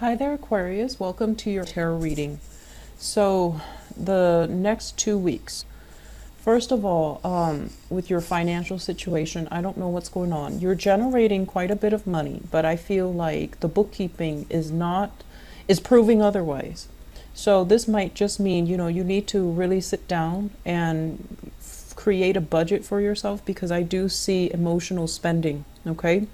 Hi there, Aquarius. Welcome to your tarot reading. So, the next 2 weeks, first of all, with your financial situation, I don't know what's going on. You're generating quite a bit of money, but I feel like the bookkeeping is proving otherwise. So, this might just mean, you need to really sit down and create a budget for yourself because I do see emotional spending, okay?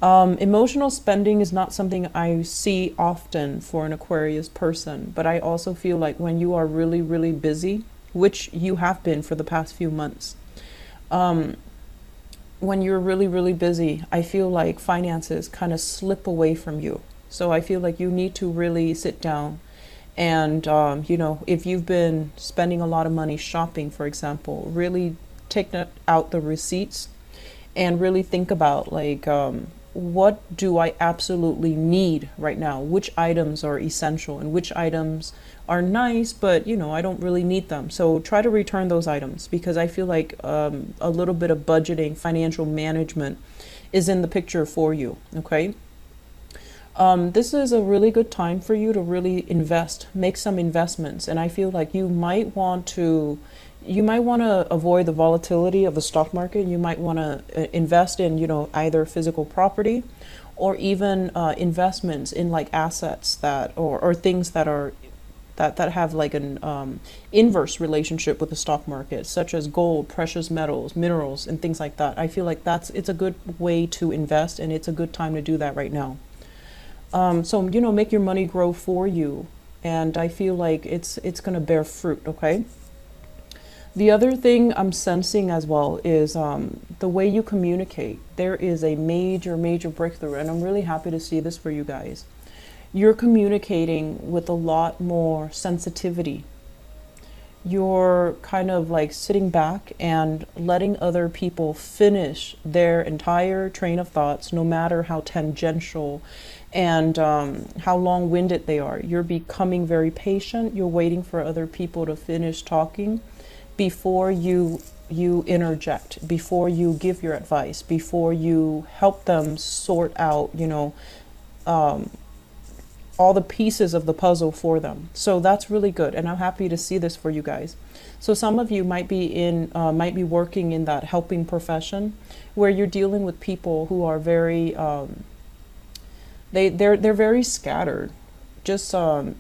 Emotional spending is not something I see often for an Aquarius person, but I also feel like when you are really, really busy, which you have been for the past few months, when you're really, really busy, I feel like finances kind of slip away from you. So I feel like you need to really sit down and, if you've been spending a lot of money shopping, for example, really take out the receipts and really think about what do I absolutely need right now? Which items are essential and which items are nice, but I don't really need them. So try to return those items because I feel like a little bit of budgeting, financial management is in the picture for you. Okay. This is a really good time for you to really make some investments. And I feel like you might want to avoid the volatility of the stock market. You might want to invest in, either physical property or even investments in like assets or things that have like an inverse relationship with the stock market, such as gold, precious metals, minerals, and things like that. I feel like it's a good way to invest, and it's a good time to do that right now. So make your money grow for you, and I feel like it's going to bear fruit. Okay. The other thing I'm sensing as well is the way you communicate. There is a major, major breakthrough, and I'm really happy to see this for you guys. You're communicating with a lot more sensitivity. You're kind of like sitting back and letting other people finish their entire train of thoughts, no matter how tangential and how long-winded they are. You're becoming very patient. You're waiting for other people to finish talking before you interject, before you give your advice, before you help them sort out, all the pieces of the puzzle for them. So that's really good, and I'm happy to see this for you guys. So some of you might be working in that helping profession, where you're dealing with people who are very they're very scattered. Just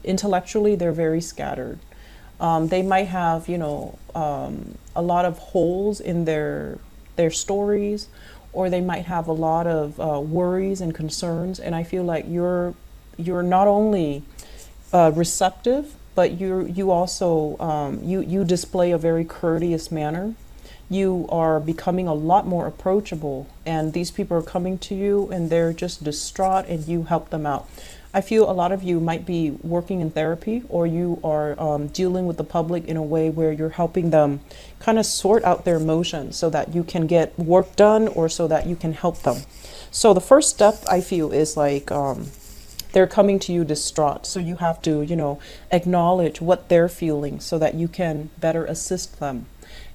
intellectually, they're very scattered. They might have, a lot of holes in their stories, or they might have a lot of worries and concerns. And I feel like you're not only receptive, but you also you display a very courteous manner. You are becoming a lot more approachable, and these people are coming to you and they're just distraught, and you help them out. I feel a lot of you might be working in therapy, or you are dealing with the public in a way where you're helping them kind of sort out their emotions so that you can get work done, or so that you can help them. So the first step, I feel, is like they're coming to you distraught. So you have to, acknowledge what they're feeling so that you can better assist them.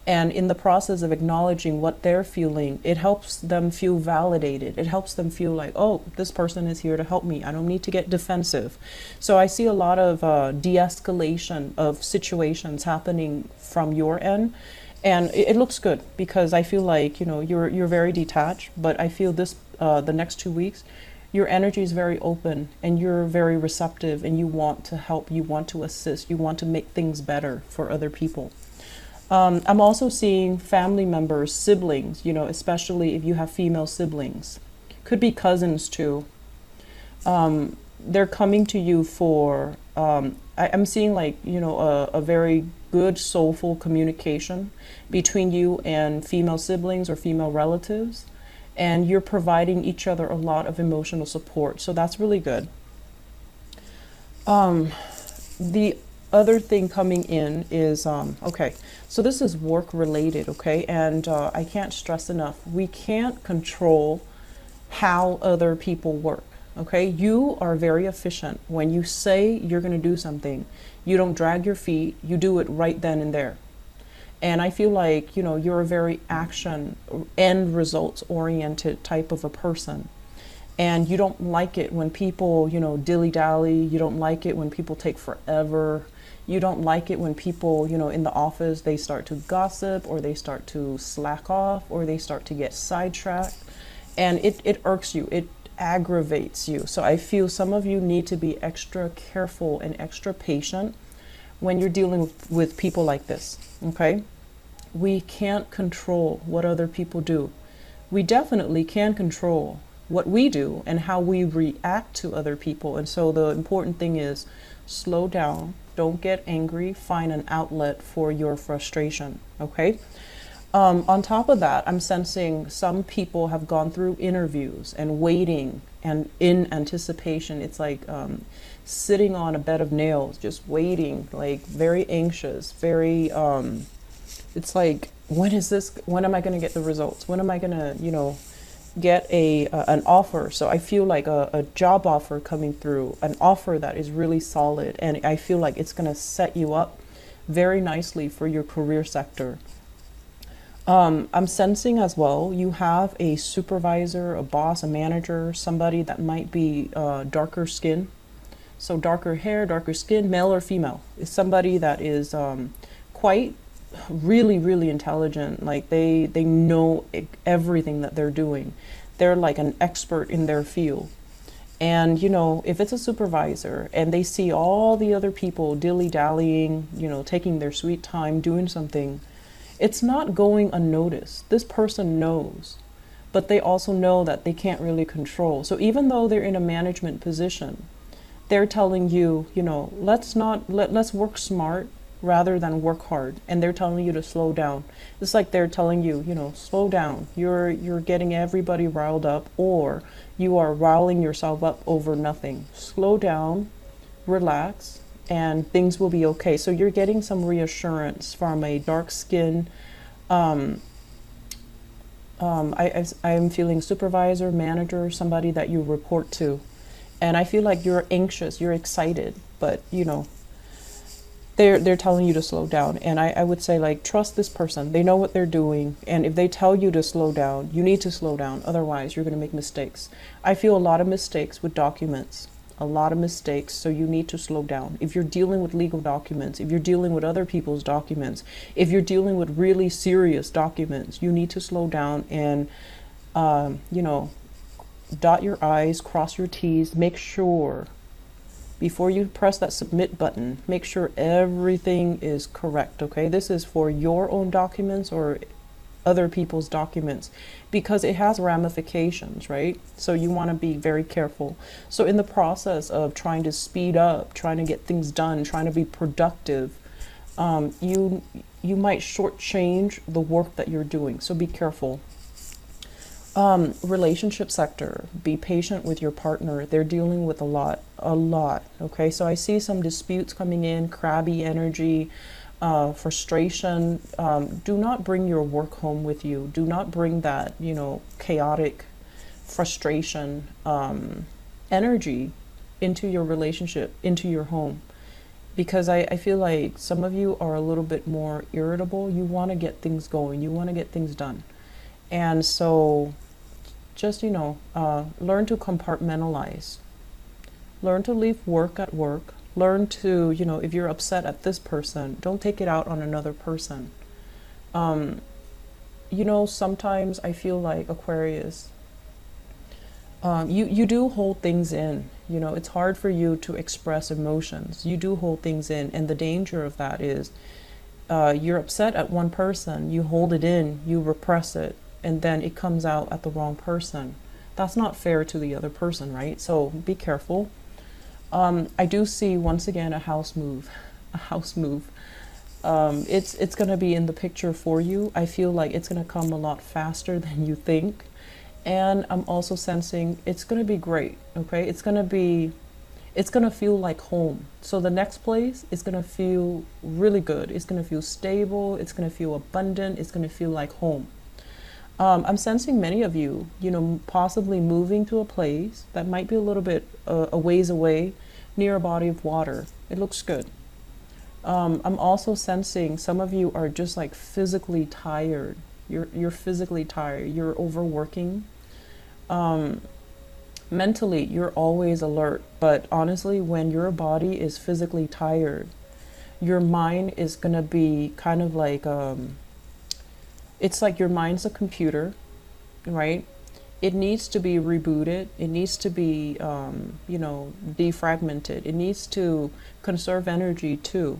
And in the process of acknowledging what they're feeling, it helps them feel validated. It helps them feel like, oh, this person is here to help me. I don't need to get defensive. So I see a lot of de-escalation of situations happening from your end. And it looks good because I feel like, you're very detached. But I feel this, the next 2 weeks, your energy is very open and you're very receptive, and you want to help, you want to assist, you want to make things better for other people. I'm also seeing family members, siblings, especially if you have female siblings. Could be cousins too. They're coming to you for, I'm seeing a very good soulful communication between you and female siblings or female relatives. And you're providing each other a lot of emotional support. So that's really good. The other thing coming in is, okay, so this is work related, okay? And I can't stress enough, we can't control how other people work, okay? You are very efficient. When you say you're going to do something, you don't drag your feet, you do it right then and there. And I feel like, you're a very action, end results oriented type of a person. And you don't like it when people, dilly-dally. You don't like it when people take forever. You don't like it when people, in the office, they start to gossip, or they start to slack off, or they start to get sidetracked. And it irks you. It aggravates you. So I feel some of you need to be extra careful and extra patient when you're dealing with people like this, okay? We can't control what other people do. We definitely can control what we do and how we react to other people. And so the important thing is slow down, don't get angry, find an outlet for your frustration, okay? On top of that, I'm sensing some people have gone through interviews and waiting and in anticipation. It's like sitting on a bed of nails, just waiting, like very anxious, very, it's like, when am I going to get the results? When am I going to, get an offer? So I feel like a job offer coming through, an offer that is really solid. And I feel like it's going to set you up very nicely for your career sector. I'm sensing as well, you have a supervisor, a boss, a manager, somebody that might be darker skin. So darker hair, darker skin, male or female. Is somebody that is quite really, really intelligent. Like they know everything that they're doing. They're like an expert in their field. And, if it's a supervisor and they see all the other people dilly-dallying, taking their sweet time doing something, it's not going unnoticed. This person knows, but they also know that they can't really control. So even though they're in a management position, they're telling you, let's work smart rather than work hard. And they're telling you to slow down. It's like they're telling you, slow down. You're getting everybody riled up, or you are riling yourself up over nothing. Slow down, relax, and things will be okay. So you're getting some reassurance from a dark skin. I'm feeling supervisor, manager, somebody that you report to. And I feel like you're anxious, you're excited, but they're telling you to slow down. And I would say, like, trust this person. They know what they're doing. And if they tell you to slow down, you need to slow down. Otherwise, you're going to make mistakes. I feel a lot of mistakes with documents. A lot of mistakes, so you need to slow down. If you're dealing with legal documents, if you're dealing with other people's documents, if you're dealing with really serious documents, you need to slow down and, dot your I's, cross your T's, make sure, before you press that submit button, make sure everything is correct, okay? This is for your own documents or other people's documents, because it has ramifications, right? So you want to be very careful. So in the process of trying to speed up, trying to get things done, trying to be productive, you might shortchange the work that you're doing. So be careful. Relationship sector, be patient with your partner. They're dealing with a lot. Okay, so I see some disputes coming in, crabby energy, frustration. Do not bring your work home with you. Do not bring that, chaotic frustration, energy into your relationship, into your home. Because I feel like some of you are a little bit more irritable. You want to get things going. You want to get things done. And so just, learn to compartmentalize. Learn to leave work at work. Learn to, if you're upset at this person, don't take it out on another person. Sometimes I feel like, Aquarius, you do hold things in. It's hard for you to express emotions. You do hold things in. And the danger of that is you're upset at one person, you hold it in, you repress it, and then it comes out at the wrong person. That's not fair to the other person, right? So be careful. I do see, once again, a house move. It's going to be in the picture for you. I feel like it's going to come a lot faster than you think. And I'm also sensing it's going to be great, okay? It's going to feel like home. So the next place is going to feel really good. It's going to feel stable. It's going to feel abundant. It's going to feel like home. I'm sensing many of you, possibly moving to a place that might be a little bit a ways away, near a body of water. It looks good. I'm also sensing some of you are just like physically tired. You're physically tired. You're overworking. Mentally, you're always alert, but honestly, when your body is physically tired, your mind is going to be kind of like, it's like your mind's a computer, right? It needs to be rebooted. It needs to be, defragmented. It needs to conserve energy too.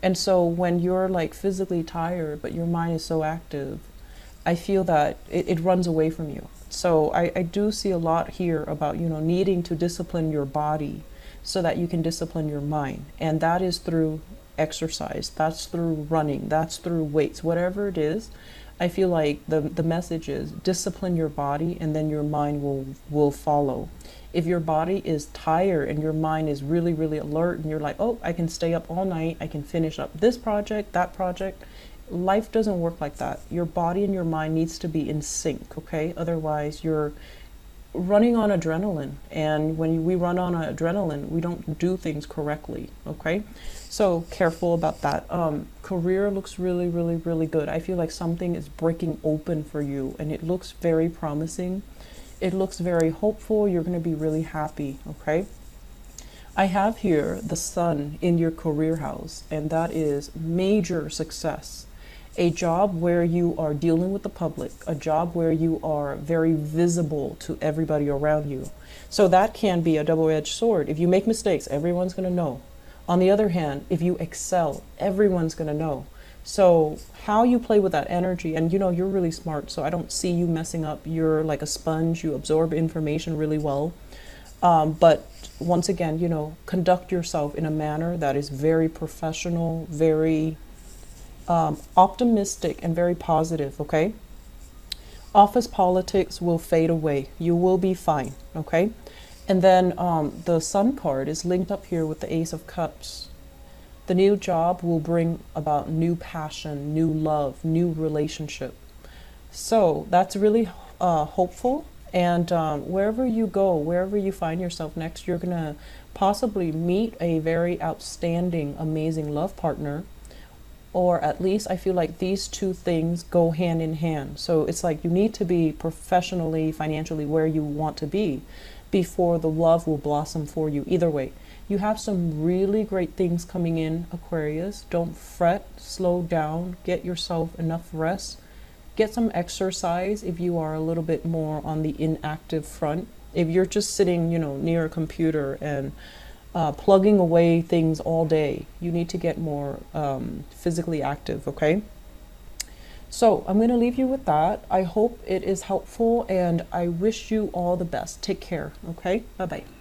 And so when you're like physically tired, but your mind is so active, I feel that it runs away from you. So I do see a lot here about, needing to discipline your body so that you can discipline your mind. And that is through exercise, that's through running, that's through weights, whatever it is. I feel like the message is discipline your body and then your mind will follow. If your body is tired and your mind is really, really alert and you're like, oh, I can stay up all night, I can finish up this project, that project. Life doesn't work like that. Your body and your mind needs to be in sync, okay? Otherwise, you're running on adrenaline. And when we run on adrenaline, we don't do things correctly, okay? So careful about that. Career looks really, really, really good. I feel like something is breaking open for you and it looks very promising. It looks very hopeful. You're going to be really happy, okay? I have here the sun in your career house, and that is major success. A job where you are dealing with the public, a job where you are very visible to everybody around you. So that can be a double-edged sword. If you make mistakes, everyone's going to know. On the other hand, if you excel, everyone's going to know. So how you play with that energy, and you're really smart, so I don't see you messing up. You're like a sponge, you absorb information really well. But once again, conduct yourself in a manner that is very professional, very optimistic, and very positive, okay? Office politics will fade away. You will be fine, okay? And then the Sun card is linked up here with the Ace of Cups. The new job will bring about new passion, new love, new relationship. So that's really hopeful. And wherever you go, wherever you find yourself next, you're going to possibly meet a very outstanding, amazing love partner. Or at least I feel like these two things go hand in hand. So it's like you need to be professionally, financially where you want to be before the love will blossom for you. Either way, you have some really great things coming in, Aquarius. Don't fret, slow down, get yourself enough rest. Get some exercise if you are a little bit more on the inactive front. If you're just sitting, near a computer and plugging away things all day, you need to get more physically active, okay? So I'm going to leave you with that. I hope it is helpful and I wish you all the best. Take care, okay? Bye-bye.